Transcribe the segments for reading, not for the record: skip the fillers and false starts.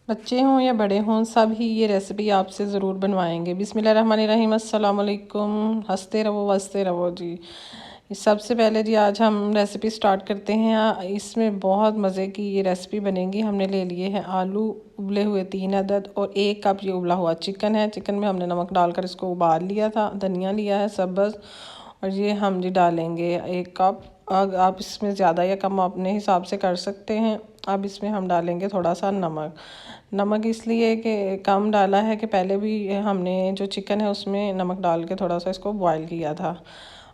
बच्चे हों या बड़े हों सब ही ये रेसिपी आपसे ज़रूर बनवाएंगे। बिस्मिल्लाहिर्रहमानिर्रहीम, अस्सलाम वालेकुम। हंसते रहो वसते रहो जी। सबसे पहले जी आज हम रेसिपी स्टार्ट करते हैं। इसमें बहुत मज़े की ये रेसिपी बनेगी। हमने ले लिए हैं आलू उबले हुए 3 अदद और 1 कप ये उबला हुआ चिकन है। चिकन में हमने नमक डालकर इसको उबाल लिया था। धनिया लिया है सब्ज़ और ये हम जी डालेंगे 1 कप। आप इसमें ज़्यादा या कम अपने हिसाब से कर सकते हैं। अब इसमें हम डालेंगे थोड़ा सा नमक इसलिए कि कम डाला है कि पहले भी हमने जो चिकन है उसमें नमक डाल के थोड़ा सा इसको बॉयल किया था।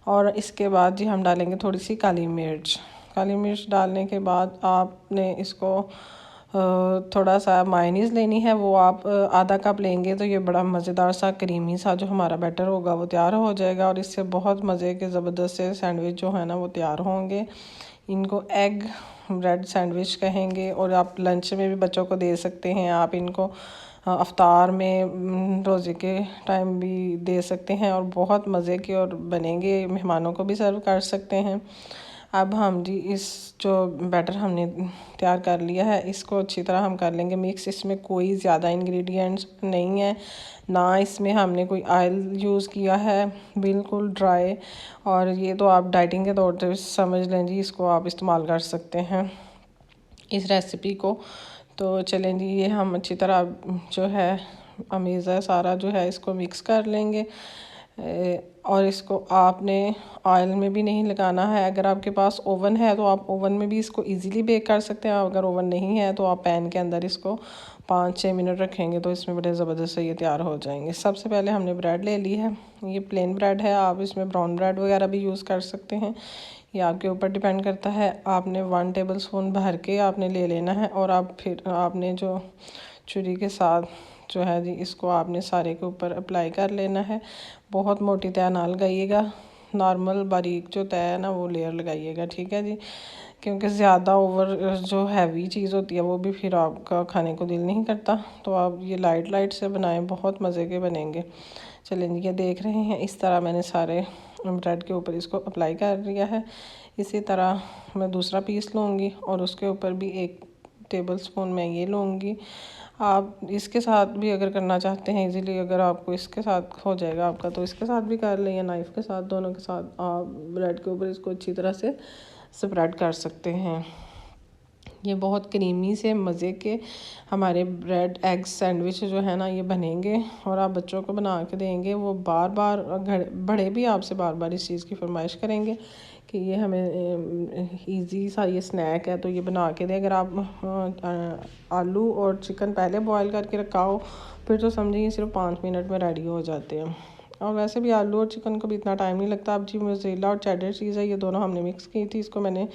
और इसके बाद जी हम डालेंगे थोड़ी सी काली मिर्च डालने के बाद आपने इसको थोड़ा सा मायोनीज़ लेनी है। वो आप आधा कप लेंगे तो ये बड़ा मज़ेदार सा क्रीमी सा जो हमारा बैटर होगा वो तैयार हो जाएगा और इससे बहुत मज़े के ज़बरदस्त से सैंडविच जो है ना वो तैयार होंगे। इनको एग ब्रेड सैंडविच कहेंगे और आप लंच में भी बच्चों को दे सकते हैं। आप इनको अफ्तार में रोज़े के टाइम भी दे सकते हैं और बहुत मज़े के और बनेंगे। मेहमानों को भी सर्व कर सकते हैं। अब हम जी इस जो बैटर हमने तैयार कर लिया है इसको अच्छी तरह हम कर लेंगे मिक्स। इसमें कोई ज़्यादा इंग्रेडिएंट्स नहीं है, ना इसमें हमने कोई ऑयल यूज़ किया है, बिल्कुल ड्राई। और ये तो आप डाइटिंग के तौर पर समझ लें जी, इसको आप इस्तेमाल कर सकते हैं इस रेसिपी को। तो चलें जी, ये हम अच्छी तरह जो है अमेज़ा सारा जो है इसको मिक्स कर लेंगे। और इसको आपने ऑयल में भी नहीं लगाना है। अगर आपके पास ओवन है तो आप ओवन में भी इसको इजीली बेक कर सकते हैं। अगर ओवन नहीं है तो आप पैन के अंदर इसको 5-6 मिनट रखेंगे तो इसमें बड़े ज़बरदस्त से ये तैयार हो जाएंगे। सबसे पहले हमने ब्रेड ले ली है। ये प्लेन ब्रेड है, आप इसमें ब्राउन ब्रेड वगैरह भी यूज़ कर सकते हैं, ये आपके ऊपर डिपेंड करता है। आपने 1 टेबल स्पून भर के आपने ले लेना है और आप फिर आपने जो छुरी के साथ जो है जी इसको आपने सारे के ऊपर अप्लाई कर लेना है। बहुत मोटी तह ना लगाइएगा, नॉर्मल बारीक जो तह है ना वो लेयर लगाइएगा, ठीक है जी। क्योंकि ज़्यादा ओवर जो हैवी चीज़ होती है वो भी फिर आपका खाने को दिल नहीं करता। तो आप ये लाइट से बनाएं, बहुत मज़े के बनेंगे। चलें जी, ये देख रहे हैं इस तरह मैंने सारे ब्रेड के ऊपर इसको अप्लाई कर दिया है। इसी तरह मैं दूसरा पीस लूँगी और उसके ऊपर भी 1 टेबल स्पून मैं ये लूँगी। आप इसके साथ भी अगर करना चाहते हैं इजीली, अगर आपको इसके साथ हो जाएगा आपका तो इसके साथ भी कर लें या नाइफ़ के साथ, दोनों के साथ आप ब्रेड के ऊपर इसको अच्छी तरह से स्प्रेड कर सकते हैं। ये बहुत क्रीमी से मज़े के हमारे ब्रेड एग सैंडविच जो है ना ये बनेंगे और आप बच्चों को बना के देंगे। वो बार बार बड़े भी आपसे बार बार इस चीज़ की फरमाइश करेंगे कि ये हमें इजी सा ये स्नैक है तो ये बना के दें। अगर आप आलू और चिकन पहले बॉयल करके रखा हो फिर तो समझिए सिर्फ 5 मिनट में रेडी हो जाते हैं। और वैसे भी आलू और चिकन को भी इतना टाइम नहीं लगता। अब जी मोज़रेला और चेडर चीज़ है, ये दोनों हमने मिक्स की थी, इसको मैंने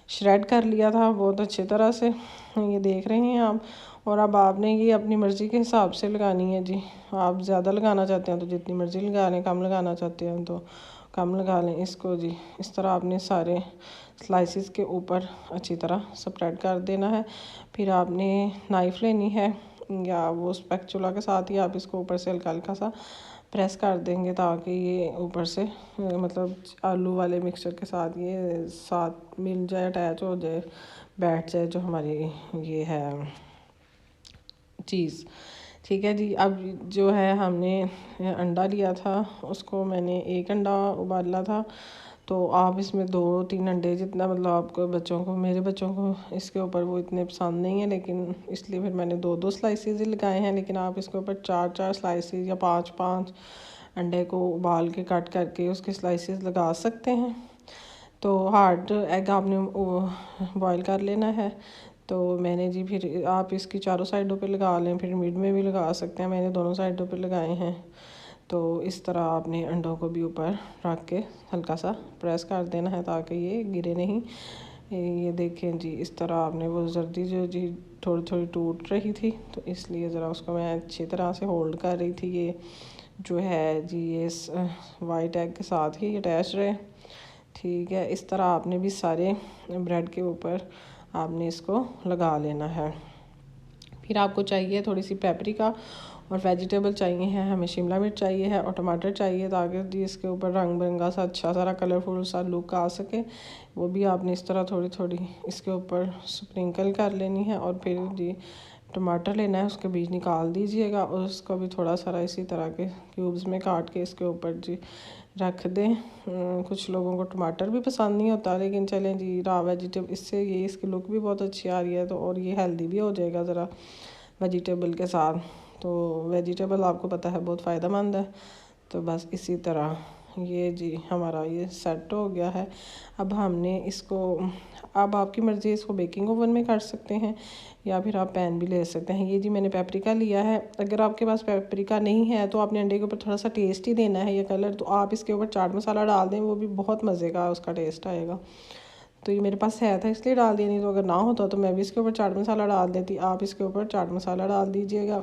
श्रेड कर लिया था बहुत अच्छी तरह से, ये देख रहे हैं आप। और अब आपने ये अपनी मर्ज़ी के हिसाब से लगानी है जी। आप ज़्यादा लगाना चाहते हैं तो जितनी मर्ज़ी लगा लें, कम लगाना चाहते हैं तो कम लगा लें इसको जी। इस तरह आपने सारे स्लाइसिस के ऊपर अच्छी तरह स्प्रेड कर देना है। फिर आपने नाइफ़ लेनी है या वो स्पैचुला के साथ ही आप इसको ऊपर से हल्का हल्का सा प्रेस कर देंगे ताकि ये ऊपर से मतलब आलू वाले मिक्सचर के साथ ये साथ मिल जाए, अटैच हो जाए, बैठ जाए जो हमारी ये है चीज़, ठीक है जी। अब जो है हमने अंडा लिया था, उसको मैंने 1 अंडा उबाला था। तो आप इसमें 2-3 अंडे जितना, मतलब आपको बच्चों को, मेरे बच्चों को इसके ऊपर वो इतने पसंद नहीं है लेकिन इसलिए फिर मैंने 2-2 स्लाइसेस ही लगाए हैं। लेकिन आप इसके ऊपर 4-4 स्लाइसेस या 5-5 अंडे को उबाल के कट करके उसके स्लाइसेस लगा सकते हैं। तो हार्ड एग आपने बॉईल कर लेना है। तो मैंने जी फिर आप इसकी चारों साइडों पे लगा लें, फिर मिड में भी लगा सकते हैं, मैंने दोनों साइडों पे लगाए हैं। तो इस तरह आपने अंडों को भी ऊपर रख के हल्का सा प्रेस कर देना है ताकि ये गिरे नहीं। ये देखें जी, इस तरह आपने वो जर्दी जो जी थोड़ी थोड़ी टूट रही थी तो इसलिए ज़रा उसको मैं अच्छी तरह से होल्ड कर रही थी। ये जो है जी ये वाइट एग के साथ ही अटैच रहे, ठीक है। इस तरह आपने भी सारे ब्रेड के ऊपर आपने इसको लगा लेना है। फिर आपको चाहिए थोड़ी सी पेपरिका और वेजिटेबल चाहिए हैं, हमें शिमला मिर्च चाहिए है और टमाटर चाहिए ताकि जी इसके ऊपर रंग बिरंगा सा अच्छा सारा कलरफुल सा लुक आ सके। वो भी आपने इस तरह थोड़ी थोड़ी इसके ऊपर स्प्रिंकल कर लेनी है और फिर जी टमाटर लेना है, उसके बीज निकाल दीजिएगा और उसको भी थोड़ा सा इसी तरह के क्यूब्स में काट के इसके ऊपर जी रख दें। कुछ लोगों को टमाटर भी पसंद नहीं होता, लेकिन चलें जी, रॉ वेजिटेबल इससे ये इसकी लुक भी बहुत अच्छी आ रही है, तो और ये हेल्दी भी हो जाएगा ज़रा वेजिटेबल के साथ। तो वेजिटेबल आपको पता है बहुत फ़ायदेमंद है। तो बस इसी तरह ये जी हमारा ये सेट हो गया है। अब हमने इसको, अब आपकी मर्ज़ी, इसको बेकिंग ओवन में कर सकते हैं या फिर आप पैन भी ले सकते हैं। ये जी मैंने पेपरिका लिया है। अगर आपके पास पेपरिका नहीं है तो आपने अंडे के ऊपर थोड़ा सा टेस्ट ही देना है, ये कलर, तो आप इसके ऊपर चाट मसाला डाल दें, वो भी बहुत मज़े का उसका टेस्ट आएगा। तो ये मेरे पास है था इसलिए डाल दिया, नहीं तो अगर ना होता तो मैं भी इसके ऊपर चाट मसाला डाल देती। आप इसके ऊपर चाट मसाला डाल दीजिएगा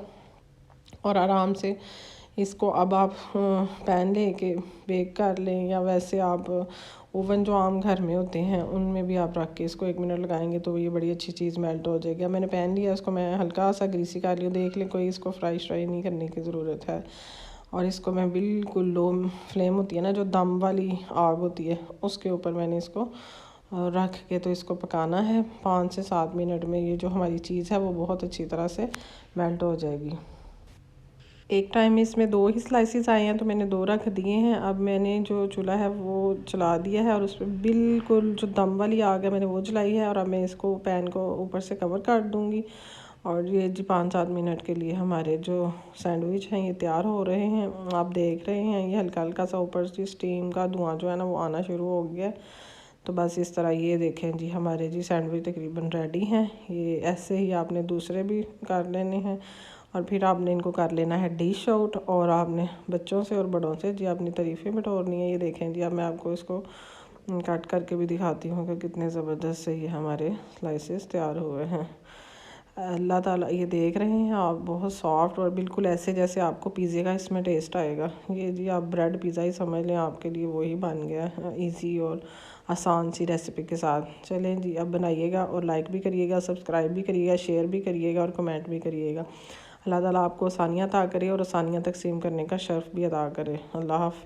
और आराम से इसको अब आप पैन लेके बेक कर लें, या वैसे आप ओवन जो आम घर में होते हैं उनमें भी आप रख के इसको 1 मिनट लगाएंगे तो ये बड़ी अच्छी चीज़ मेल्ट हो जाएगी। अब मैंने पैन लिया, इसको मैं हल्का सा ग्रीसी कर लिया, देख लें कोई इसको फ्राई नहीं करने की ज़रूरत है। और इसको मैं बिल्कुल लो फ्लेम होती है ना, जो दम वाली आग होती है, उसके ऊपर मैंने इसको रख के तो इसको पकाना है 5 से 7 मिनट में। ये जो हमारी चीज़ है वो बहुत अच्छी तरह से मेल्ट हो जाएगी। एक टाइम में इसमें 2 ही स्लाइसेस आए हैं तो मैंने 2 रख दिए हैं। अब मैंने जो चूल्हा है वो चला दिया है और उस पर बिल्कुल जो दम वाली आग है मैंने वो जलाई है। और अब मैं इसको पैन को ऊपर से कवर कर दूँगी और ये जी 5-7 मिनट के लिए हमारे जो सैंडविच हैं ये तैयार हो रहे हैं। आप देख रहे हैं ये हल्का हल्का सा ऊपर से स्टीम का धुआं जो है ना वो आना शुरू हो गया है। तो बस इस तरह ये देखें जी हमारे जी सैंडविच तकरीबन रेडी हैं। ये ऐसे ही आपने दूसरे भी कर लेने हैं और फिर आपने इनको कर लेना है डिश आउट, और आपने बच्चों से और बड़ों से जी अपनी तारीफ़ें बटोरनी है। ये देखें जी, अब मैं आपको इसको कट करके भी दिखाती हूँ कि कितने ज़बरदस्त से ये हमारे स्लाइसेस तैयार हुए हैं। अल्लाह ताला, ये देख रहे हैं आप, बहुत सॉफ्ट और बिल्कुल ऐसे जैसे आपको पिज़्ज़े का इसमें टेस्ट आएगा। ये जी आप ब्रेड पिज़्ज़ा ही समझ लें, आपके लिए वही बन गया ईज़ी और आसान सी रेसिपी के साथ। चलें जी, अब बनाइएगा और लाइक भी करिएगा, सब्सक्राइब भी करिएगा, शेयर भी करिएगा और कमेंट भी करिएगा। अल्लाह ताला आपको आसानियाँ अता करे और आसानियाँ तकसीम करने का शर्फ भी अदा करे। अल्लाह हाफ़िज़।